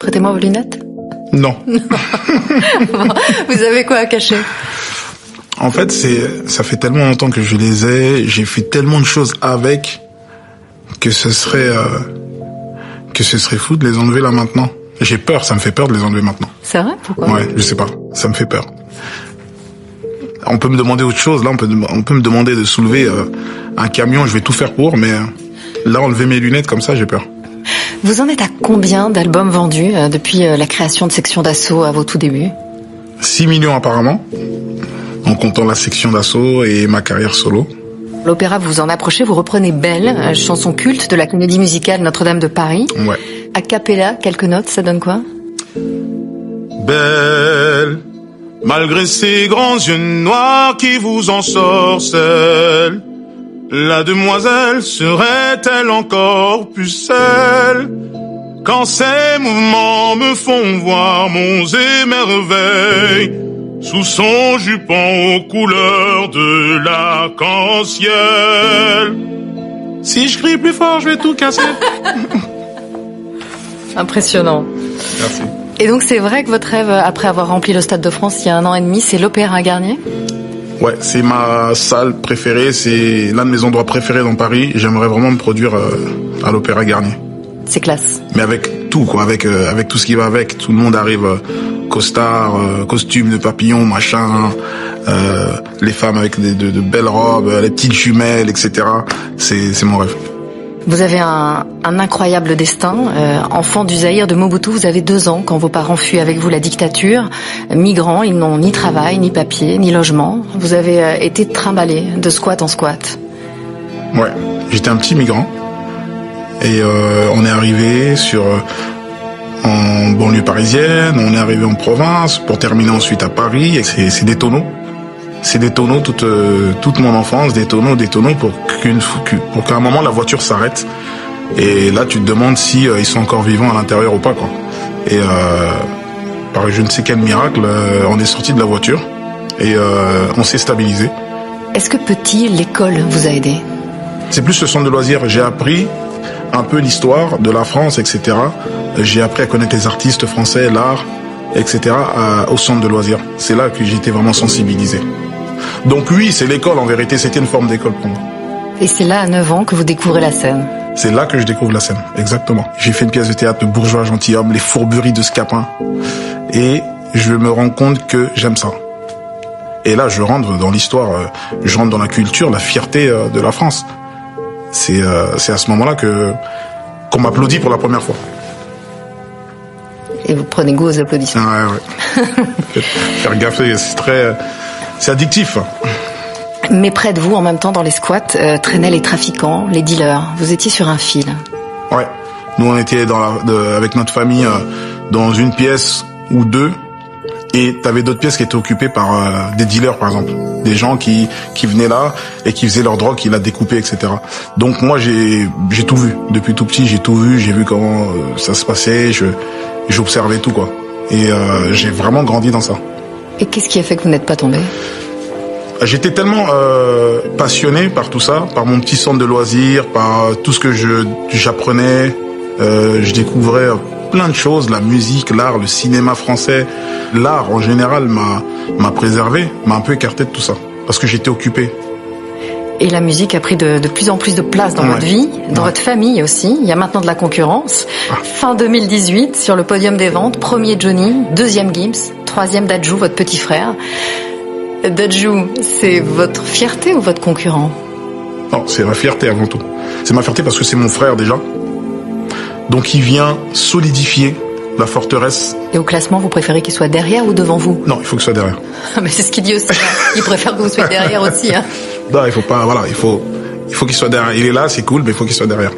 Prêtez-moi vos lunettes. Non. Bon, vous avez quoi à cacher? En fait, ça fait tellement longtemps que je les ai, j'ai fait tellement de choses avec que ce serait fou de les enlever là maintenant. J'ai peur, ça me fait peur de les enlever maintenant. C'est vrai? Pourquoi? Ouais, je sais pas, ça me fait peur. On peut me demander autre chose, là on peut me demander de soulever un camion, je vais tout faire pour, mais là enlever mes lunettes comme ça, j'ai peur. Vous en êtes à combien d'albums vendus depuis la création de Section d'Assaut à vos tout débuts? 6 millions apparemment, en comptant la Section d'Assaut et ma carrière solo. L'opéra, vous en approchez, vous reprenez Belle, chanson culte de la comédie musicale Notre-Dame de Paris. Ouais. A cappella, quelques notes, ça donne quoi? Belle, malgré ses grands yeux noirs qui vous ensorcellent, la demoiselle serait-elle encore plus seule quand ses mouvements me font voir monts et merveilles sous son jupon aux couleurs de l'arc-en-ciel. Si je crie plus fort, je vais tout casser. Impressionnant. Merci. Et donc c'est vrai que votre rêve, après avoir rempli le Stade de France il y a 1 an et demi, c'est l'Opéra Garnier? Ouais, c'est ma salle préférée, c'est l'un de mes endroits préférés dans Paris. J'aimerais vraiment me produire à l'Opéra Garnier. C'est classe. Mais avec tout, quoi, avec tout ce qui va avec. Tout le monde arrive, costard, costume de papillon, machin, les femmes avec de belles robes, les petites jumelles, etc. C'est mon rêve. Vous avez un incroyable destin. Enfant du Zaïre de Mobutu, vous avez 2 ans quand vos parents fuient avec vous la dictature. Migrants, ils n'ont ni travail, ni papier, ni logement. Vous avez été trimballé de squat en squat. Ouais, j'étais un petit migrant. Et on est arrivé en banlieue parisienne, on est arrivé en province, pour terminer ensuite à Paris. Et c'est des tonneaux. C'est des tonneaux toute mon enfance, des tonneaux pour qu'à un moment la voiture s'arrête. Et là tu te demandes si ils sont encore vivants à l'intérieur ou pas, quoi. Et par je ne sais quel miracle, on est sorti de la voiture et on s'est stabilisé. Est-ce que petit, l'école vous a aidé? C'est plus le centre de loisirs. J'ai appris un peu l'histoire de la France, etc. J'ai appris à connaître les artistes français, l'art, etc. Au centre de loisirs. C'est là que j'ai été vraiment sensibilisé. Donc oui, c'est l'école en vérité, c'était une forme d'école pour moi. Et c'est là, à 9 ans, que vous découvrez la scène. C'est là que je découvre la scène, exactement. J'ai fait une pièce de théâtre, Le bourgeois gentilhomme, les fourberies de Scapin. Et je me rends compte que j'aime ça. Et là, je rentre dans l'histoire, je rentre dans la culture, la fierté de la France. C'est à ce moment-là qu'on m'applaudit pour la première fois. Et vous prenez goût aux applaudissements. Ouais. Faire gaffe, c'est addictif. Mais près de vous, en même temps, dans les squats, traînaient les trafiquants, les dealers. Vous étiez sur un fil. Ouais. Nous, on était avec notre famille dans une pièce ou deux. Et t'avais d'autres pièces qui étaient occupées par des dealers, par exemple. Des gens qui venaient là et qui faisaient leur drogue, qui la découpaient, etc. Donc moi, j'ai tout vu. Depuis tout petit, j'ai tout vu. J'ai vu comment ça se passait. J'observais tout, quoi. Et j'ai vraiment grandi dans ça. Et qu'est-ce qui a fait que vous n'êtes pas tombé? J'étais tellement passionné par tout ça, par mon petit centre de loisirs, par tout ce que j'apprenais. Je découvrais plein de choses, la musique, l'art, le cinéma français. L'art, en général, m'a préservé, m'a un peu écarté de tout ça. Parce que j'étais occupé. Et la musique a pris de plus en plus de place dans votre vie, dans votre famille aussi. Il y a maintenant de la concurrence. Fin 2018, sur le podium des ventes, 1er Johnny, 2e Gims, 3e Dadju, votre petit frère. Dadju, c'est votre fierté ou votre concurrent? Non, c'est ma fierté avant tout. C'est ma fierté parce que c'est mon frère déjà. Donc il vient solidifier la forteresse. Et au classement, vous préférez qu'il soit derrière ou devant vous? Non, il faut qu'il soit derrière. Mais c'est ce qu'il dit aussi. Il préfère que vous soyez derrière aussi. Non, il faut pas. Voilà, il faut qu'il soit derrière. Il est là, c'est cool, mais il faut qu'il soit derrière.